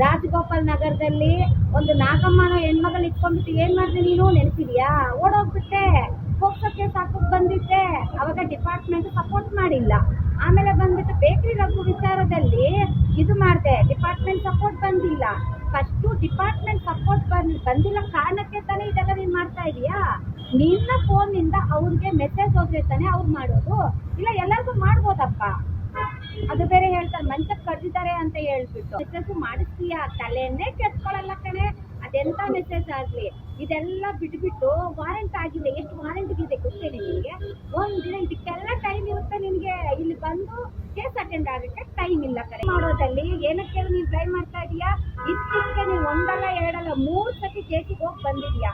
ರಾಜಗೋಪಾಲ್ ನಗರದಲ್ಲಿ ಒಂದು ನಾಗಮ್ಮನ ಹೆಣ್ಮಗಳು ಇಟ್ಕೊಂಡ್ಬಿಟ್ಟು ಏನ್ ಮಾಡಿದೆ ನೀನು ನೆನೆಸಿದ್ಯಾ? ಓಡೋಗ್ಬಿಟ್ಟೆ. ಪೋಕ್ಸೋ ಕೇಸ್ ಹಾಕಕ್ ಬಂದಿದ್ದೆ, ಅವಾಗ ಡಿಪಾರ್ಟ್ಮೆಂಟ್ ಸಪೋರ್ಟ್ ಮಾಡಿಲ್ಲ. ಆಮೇಲೆ ಬಂದ್ಬಿಟ್ಟು ಬೇಕರಿ ರಘು ವಿಚಾರದಲ್ಲಿ ಇದು ಮಾಡಿದೆ, ಡಿಪಾರ್ಟ್ಮೆಂಟ್ ಸಪೋರ್ಟ್ ಬಂದಿಲ್ಲ. ಫಸ್ಟ್ ಡಿಪಾರ್ಟ್ಮೆಂಟ್ ಸಪೋರ್ಟ್ ಬಂದಿಲ್ಲ ಕಾರಣಕ್ಕೆ ತಾನೇ ಇದೆಲ್ಲ ನೀನ್ ಮಾಡ್ತಾ ಇದೀಯಾ? ನಿನ್ನ ಫೋನ್ ನಿಂದ ಅವ್ರಿಗೆ ಮೆಸೇಜ್ ಹೋದ್ರೆ ತಾನೆ ಅವ್ರು ಮಾಡೋದು, ಇಲ್ಲ ಎಲ್ಲರಿಗೂ ಮಾಡ್ಬೋದಪ್ಪ. ಅದು ಬೇರೆ ಹೇಳ್ತಾರೆ ಮಂಚಕ್ಕೆ ಕರೆದಿದ್ದಾರೆ ಅಂತ ಹೇಳ್ಬಿಟ್ಟು ಮೆಸೇಜ್ ಮಾಡಿಸ್ತೀಯ, ತಲೆನೇ ಕೆತ್ಕೊಳ್ಳಲ್ಲ ಕಣೆ. ಅದೆಂತ ಮೆಸೇಜ್ ಆಗ್ಲಿ, ಇದೆಲ್ಲ ಬಿಟ್ಬಿಟ್ಟು ವಾರೆಂಟ್ ಆಗಿದೆ. ಎಷ್ಟು ವಾರೆಂಟ್ ಇದೆ ಗೊತ್ತೇನೆ ನಿನ್ಗೆ? ಒಂದಿನ ಇದಕ್ಕೆಲ್ಲ ಟೈಮ್ ಇರುತ್ತೆ ನಿನ್ಗೆ. ಇಲ್ಲಿ ಬಂದು ಕೇಸ್ ಅಟೆಂಡ್ ಆಗಕ್ಕೆ ಟೈಮ್ ಇಲ್ಲ ಕರೆ ಮಾಡೋದಲ್ಲಿ. ಏನಕ್ಕೆ ನೀನ್ ಟ್ರೈ ಮಾಡ್ತಾ ಇದೀಯಾ? ಇತ್ತೀಚೆಗೆ ನೀನ್ ಒಂದಲ್ಲ ಎರಡಲ್ಲ 3 ಸತಿ ಕೇಸಿಗೆ ಹೋಗಿ ಬಂದಿದ್ಯಾ.